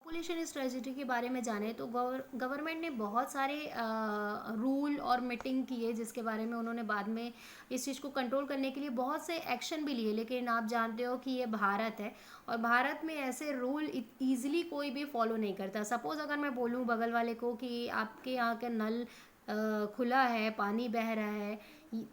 Population strategy के बारे में जाने तो गवर्नमेंट ने बहुत सारे रूल और मीटिंग किए, जिसके बारे में उन्होंने बाद में इस चीज़ को कंट्रोल करने के लिए बहुत से एक्शन भी लिए। लेकिन आप जानते हो कि ये भारत है और भारत में ऐसे रूल ईजिली कोई भी फॉलो नहीं करता। सपोज़ अगर मैं बोलूँ बगल वाले को कि आपके यहाँ का नल खुला है, पानी बह रहा है,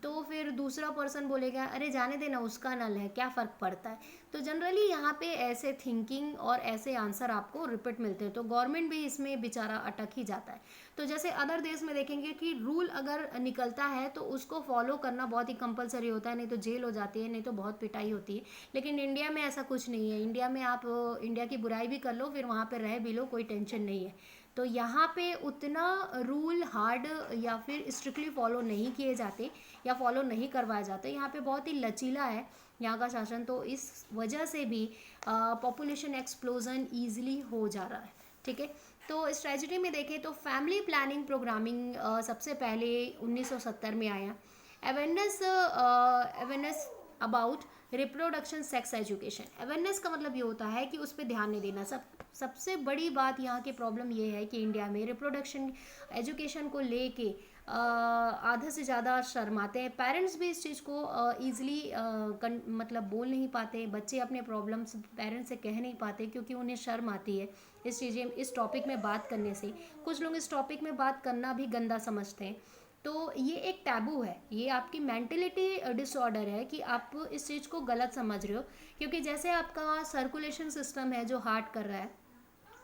तो फिर दूसरा पर्सन बोलेगा अरे जाने देना, उसका नल है, क्या फ़र्क पड़ता है। तो जनरली यहाँ पे ऐसे थिंकिंग और ऐसे आंसर आपको रिपीट मिलते हैं, तो गवर्नमेंट भी इसमें बेचारा अटक ही जाता है। तो जैसे अदर देश में देखेंगे कि रूल अगर निकलता है तो उसको फॉलो करना बहुत ही कंपलसरी होता है, नहीं तो जेल हो जाती है, नहीं तो बहुत पिटाई होती है। लेकिन इंडिया में ऐसा कुछ नहीं है। इंडिया में आप इंडिया की बुराई भी कर लो, फिर वहाँ पे रह भी लो, कोई टेंशन नहीं है। तो यहाँ पे उतना रूल हार्ड या फिर स्ट्रिक्टली फॉलो नहीं किए जाते या फॉलो नहीं करवाया जाता। यहाँ पे बहुत ही लचीला है यहाँ का शासन, तो इस वजह से भी पॉपुलेशन एक्सप्लोजन ईजिली हो जा रहा है। ठीक है, तो इस ट्रेजिडी में देखें तो फैमिली प्लानिंग प्रोग्रामिंग सबसे पहले 1970 में आया। Awareness about reproduction sex education. Awareness का मतलब ये होता है कि उस पर ध्यान नहीं देना। सबसे बड़ी बात यहाँ की प्रॉब्लम ये है कि इंडिया में रिप्रोडक्शन एजुकेशन को लेके आधे से ज़्यादा शर्माते हैं। पेरेंट्स भी इस चीज़ को ईज़िली मतलब बोल नहीं पाते। बच्चे अपने प्रॉब्लम्स पेरेंट्स से कह नहीं पाते क्योंकि उन्हें शर्म आती है इस टॉपिक में बात करने से। कुछ लोग इस टॉपिक में बात करना भी गंदा समझते हैं। तो ये एक टैबू है, ये आपकी मेंटलिटी डिसऑर्डर है कि आप इस चीज़ को गलत समझ रहे हो। क्योंकि जैसे आपका सर्कुलेशन सिस्टम है जो हार्ट कर रहा है,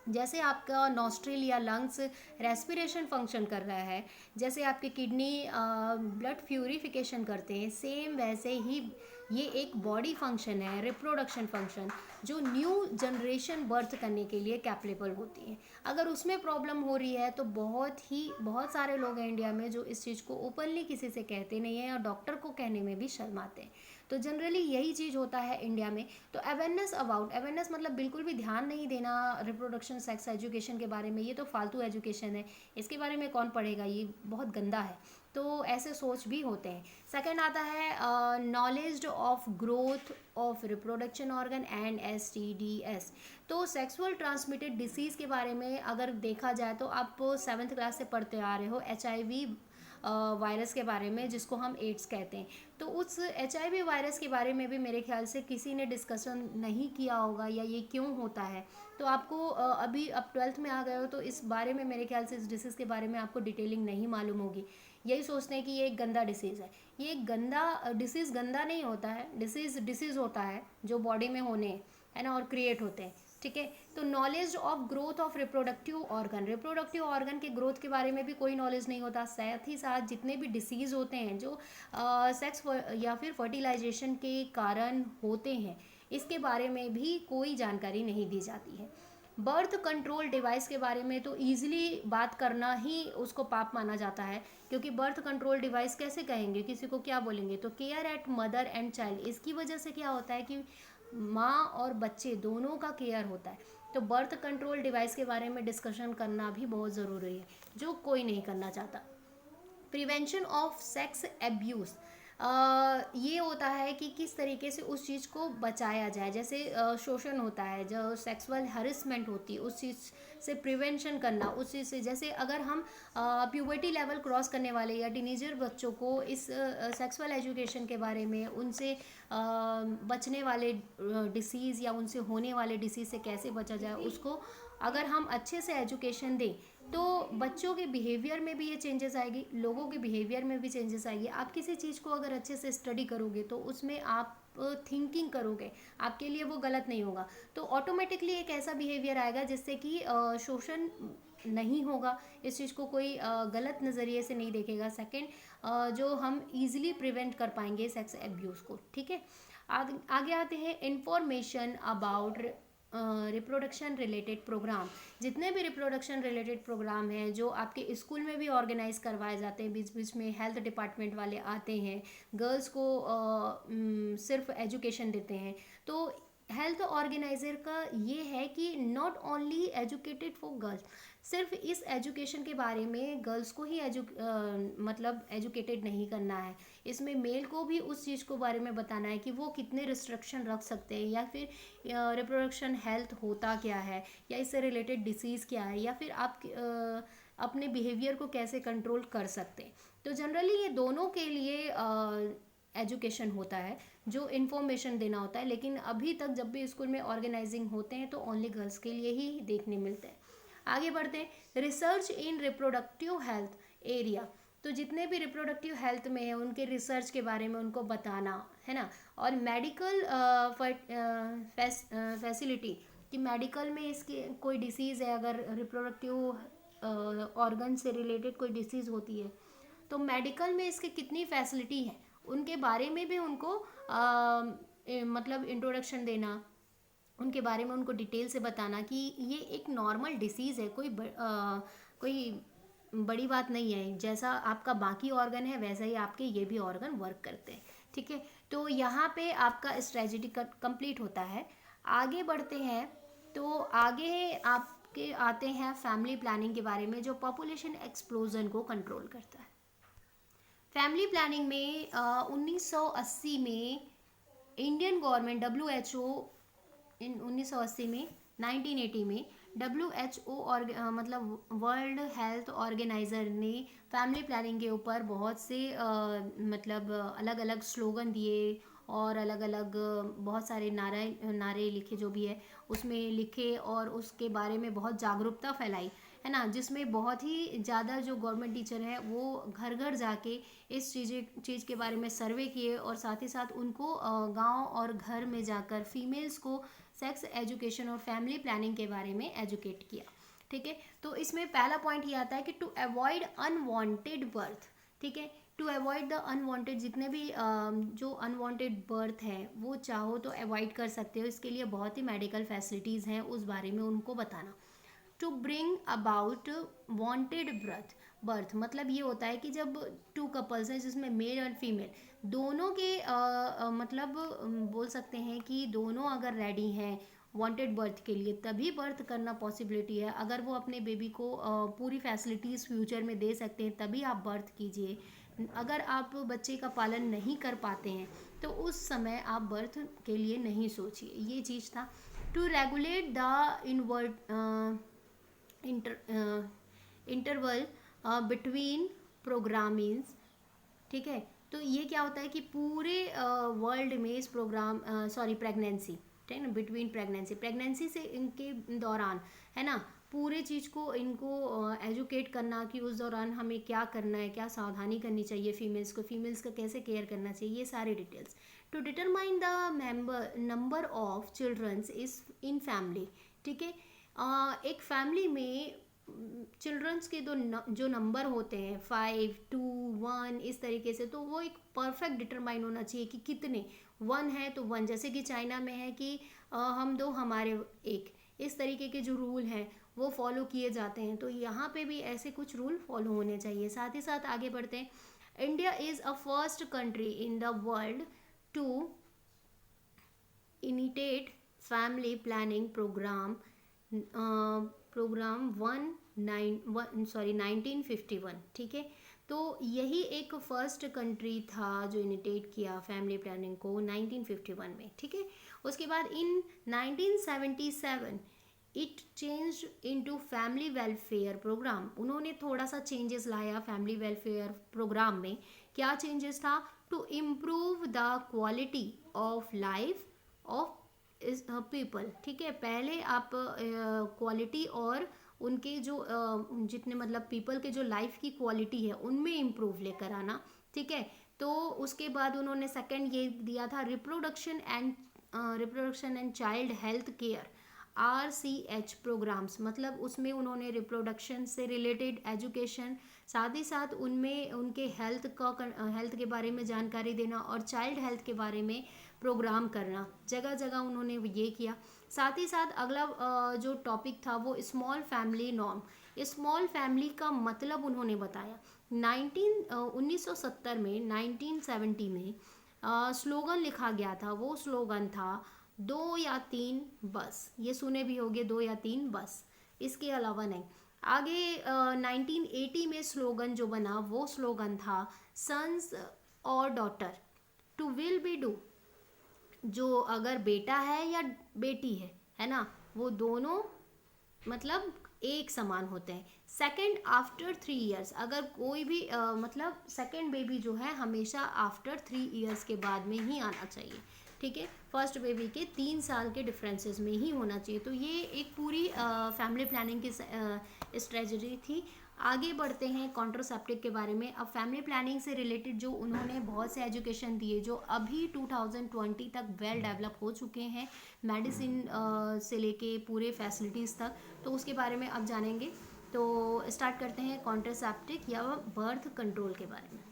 जैसे आपका नॉस्ट्रिल या लंग्स रेस्पिरेशन फंक्शन कर रहा है, जैसे आपकी किडनी ब्लड प्यूरिफिकेशन करते हैं, सेम वैसे ही ये एक बॉडी फंक्शन है, रिप्रोडक्शन फंक्शन, जो न्यू जनरेशन बर्थ करने के लिए कैपेबल होती है। अगर उसमें प्रॉब्लम हो रही है तो बहुत सारे लोग हैं इंडिया में जो इस चीज़ को ओपनली किसी से कहते नहीं हैं और डॉक्टर को कहने में भी शर्माते हैं। तो जनरली यही चीज़ होता है इंडिया में। तो अवेयरनेस मतलब बिल्कुल भी ध्यान नहीं देना रिप्रोडक्शन सेक्स एजुकेशन के बारे में। ये तो फालतू एजुकेशन है, इसके बारे में कौन पढ़ेगा, ये बहुत गंदा है। तो ऐसे सोच भी होते हैं। सेकंड आता है knowledge of growth of reproduction organ and STDs। तो सेक्सुअल ट्रांसमिटेड डिसीज़ के बारे में अगर देखा जाए तो आप 7th क्लास से पढ़ते आ रहे हो HIV वायरस के बारे में, जिसको हम एड्स कहते हैं। तो उस HIV वायरस के बारे में भी मेरे ख्याल से किसी ने डिस्कशन नहीं किया होगा या ये क्यों होता है। तो आपको अभी आप 12th में आ गए हो तो इस बारे में मेरे ख्याल से इस डिसीज़ के बारे में आपको डिटेलिंग नहीं मालूम होगी। यही सोचते हैं कि ये एक गंदा डिसीज़ है। ये एक गंदा डिसीज़ गंदा नहीं होता है, डिसीज़ होता है जो बॉडी में होने है ना और क्रिएट होते हैं। ठीक है, तो knowledge of growth of reproductive organ के ग्रोथ के बारे में भी कोई नॉलेज नहीं होता। साथ ही साथ जितने भी डिसीज़ होते हैं जो सेक्स या फिर फर्टिलाइजेशन के कारण होते हैं, इसके बारे में भी कोई जानकारी नहीं दी जाती है। बर्थ कंट्रोल डिवाइस के बारे में तो ईजिली बात करना ही उसको पाप माना जाता है। क्योंकि बर्थ कंट्रोल डिवाइस कैसे कहेंगे, किसी को क्या बोलेंगे, तो care at mother and child. इसकी वजह से क्या होता है कि माँ और बच्चे दोनों का केयर होता है। तो बर्थ कंट्रोल डिवाइस के बारे में डिस्कशन करना भी बहुत ज़रूरी है, जो कोई नहीं करना चाहता। प्रिवेंशन ऑफ सेक्स एब्यूज़, ये होता है कि किस तरीके से उस चीज़ को बचाया जाए। जैसे शोषण होता है, जो सेक्सुअल हरेसमेंट होती है, उस चीज़ से प्रिवेंशन करना, उस चीज़ से जैसे अगर हम प्यूबर्टी लेवल क्रॉस करने वाले या टीनेजर बच्चों को इस सेक्सुअल एजुकेशन के बारे में, उनसे बचने वाले डिसीज़ या उनसे होने वाले डिसीज़ से कैसे बचा जाए, उसको अगर हम अच्छे से एजुकेशन दें तो बच्चों के बिहेवियर में भी ये चेंजेस आएगी, लोगों के बिहेवियर में भी चेंजेस आएगी। आप किसी चीज़ को अगर अच्छे से स्टडी करोगे तो उसमें आप थिंकिंग करोगे, आपके लिए वो गलत नहीं होगा, तो ऑटोमेटिकली एक ऐसा बिहेवियर आएगा जिससे कि शोषण नहीं होगा, इस चीज़ को कोई गलत नज़रिए से नहीं देखेगा। सेकंड, जो हम इजीली प्रिवेंट कर पाएंगे सेक्स एब्यूज़ को। ठीक है, आगे आते हैं information about reproduction related program. जितने भी रिप्रोडक्शन रिलेटेड प्रोग्राम हैं जो आपके स्कूल में भी ऑर्गेनाइज करवाए जाते हैं, बीच बीच में हेल्थ डिपार्टमेंट वाले आते हैं, गर्ल्स को सिर्फ एजुकेशन देते हैं। तो हेल्थ ऑर्गेनाइजर का ये है कि not only educated for girls, सिर्फ इस एजुकेशन के बारे में गर्ल्स को ही मतलब एजुकेटेड नहीं करना है, इसमें मेल को भी उस चीज़ को बारे में बताना है कि वो कितने रिस्ट्रिक्शन रख सकते हैं, या फिर रिप्रोडक्शन हेल्थ होता क्या है, या इससे रिलेटेड डिसीज़ क्या है, या फिर आप अपने बिहेवियर को कैसे कंट्रोल कर सकते हैं। तो जनरली ये दोनों के लिए एजुकेशन होता है, जो इन्फॉर्मेशन देना होता है, लेकिन अभी तक जब भी स्कूल में ऑर्गेनाइजिंग होते हैं तो ओनली गर्ल्स के लिए ही देखने मिलते हैं। आगे बढ़ते हैं, रिसर्च इन रिप्रोडक्टिव हेल्थ एरिया, तो जितने भी रिप्रोडक्टिव हेल्थ में है उनके रिसर्च के बारे में उनको बताना है ना, और मेडिकल फैसिलिटी कि मेडिकल में इसकी कोई डिसीज़ है, अगर रिप्रोडक्टिव ऑर्गन से रिलेटेड कोई डिसीज़ होती है तो मेडिकल में इसकी कितनी फैसिलिटी है उनके बारे में भी उनको मतलब इंट्रोडक्शन देना, उनके बारे में उनको डिटेल से बताना कि ये एक नॉर्मल डिसीज़ है, कोई बड़ी बात नहीं है, जैसा आपका बाकी ऑर्गन है वैसा ही आपके ये भी ऑर्गन वर्क करते हैं। ठीक है, तो यहाँ पे आपका स्ट्रेटजी कंप्लीट होता है। आगे बढ़ते हैं, तो आगे आपके आते हैं फैमिली प्लानिंग के बारे में, जो पॉपुलेशन एक्सप्लोजन को कंट्रोल करता है। फैमिली प्लानिंग में 1980 में इंडियन गवर्नमेंट WHO इन 1980 में 1980 में WHO और मतलब वर्ल्ड हेल्थ ऑर्गेनाइजर ने फैमिली प्लानिंग के ऊपर बहुत से मतलब अलग अलग स्लोगन दिए और अलग अलग बहुत सारे नारे लिखे, जो भी है उसमें लिखे, और उसके बारे में बहुत जागरूकता फैलाई है ना, जिसमें बहुत ही ज़्यादा जो गवर्नमेंट टीचर है वो घर घर जाके इस चीज़ के बारे में सर्वे किए, और साथ ही साथ उनको गांव और घर में जाकर फीमेल्स को सेक्स एजुकेशन और फैमिली प्लानिंग के बारे में एजुकेट किया। ठीक है, तो इसमें पहला पॉइंट ये आता है कि टू अवॉइड अनवांटेड बर्थ। ठीक है, टू अवॉइड द अनवांटेड, जितने भी जो अनवांटेड बर्थ है वो चाहो तो अवॉइड कर सकते हो, इसके लिए बहुत ही मेडिकल फैसिलिटीज़ हैं, उस बारे में उनको बताना। To bring about wanted birth मतलब ये होता है कि जब टू कपल्स हैं जिसमें मेल और फीमेल दोनों के मतलब बोल सकते हैं कि दोनों अगर रेडी हैं वांटेड बर्थ के लिए, तभी बर्थ करना पॉसिबिलिटी है। अगर वो अपने बेबी को पूरी फैसिलिटीज़ फ्यूचर में दे सकते हैं तभी आप बर्थ कीजिए। अगर आप बच्चे का पालन नहीं कर पाते हैं तो उस समय आप बर्थ के लिए नहीं सोचिए, ये चीज़ था। To regulate the interval between programmings. ठीक है, तो ये क्या होता है कि पूरे वर्ल्ड में इस प्रोग्राम प्रेगनेंसी, ठीक है ना, बिटवीन प्रेगनेंसी से इनके दौरान है ना, पूरे चीज़ को इनको एजुकेट करना कि उस दौरान हमें क्या करना है, क्या सावधानी करनी चाहिए, फीमेल्स का कैसे केयर करना चाहिए, ये सारी details. To determine the number of childrens is in family. ठीक है, एक फैमिली में चिल्ड्रंस के जो नंबर होते हैं 5, 2, 1 इस तरीके से, तो वो एक परफेक्ट डिटरमाइन होना चाहिए कि कितने 1 है तो 1, जैसे कि चाइना में है कि हम 2 हमारे 1, इस तरीके के जो रूल हैं वो फॉलो किए जाते हैं। तो यहाँ पे भी ऐसे कुछ रूल फॉलो होने चाहिए। साथ ही साथ आगे बढ़ते हैं, India is a first country in the world to initiate family planning program 1951। ठीक है, तो यही एक फर्स्ट कंट्री था जो इनिटेट किया फैमिली प्लानिंग को 1951 में। ठीक है, उसके बाद in 1977 it change into family welfare program. उन्होंने थोड़ा सा चेंजेस लाया फैमिली वेलफेयर प्रोग्राम में। क्या चेंजेस था? To improve the quality of life of people. ठीक है, पहले आप क्वालिटी और उनके जो जितने मतलब पीपल के जो लाइफ की क्वालिटी है उनमें इम्प्रूव लेकर आना। ठीक है, तो उसके बाद उन्होंने सेकंड ये दिया था reproduction and child health care RCH programs. मतलब उसमें उन्होंने रिप्रोडक्शन से रिलेटेड एजुकेशन, साथ ही साथ उनमें उनके हेल्थ के बारे में जानकारी देना और चाइल्ड हेल्थ के बारे में प्रोग्राम करना, जगह जगह उन्होंने ये किया। साथ ही साथ अगला जो टॉपिक था वो small family norm. Small family का मतलब उन्होंने बताया। 1970 में 1970 में स्लोगन लिखा गया था। वो स्लोगन था 2 या 3 बस, ये सुने भी होंगे 2 या 3 बस, इसके अलावा नहीं। आगे 1980 में स्लोगन जो बना वो स्लोगन था सन्स और daughter two will be do, जो अगर बेटा है या बेटी है ना, वो दोनों मतलब एक समान होते हैं। सेकंड आफ्टर 3 इयर्स, अगर कोई भी मतलब सेकंड बेबी जो है हमेशा आफ्टर 3 इयर्स के बाद में ही आना चाहिए, ठीक है। फर्स्ट बेबी के 3 साल के डिफरेंसेस में ही होना चाहिए। तो ये एक पूरी फैमिली प्लानिंग की स्ट्रेटजी थी। आगे बढ़ते हैं कॉन्ट्रासेप्टिव के बारे में। अब फैमिली प्लानिंग से रिलेटेड जो उन्होंने बहुत से एजुकेशन दिए जो अभी 2020 तक वेल डेवलप हो चुके हैं, मेडिसिन से लेके पूरे फैसिलिटीज़ तक, तो उसके बारे में अब जानेंगे। तो स्टार्ट करते हैं कॉन्ट्रासेप्टिव या बर्थ कंट्रोल के बारे में।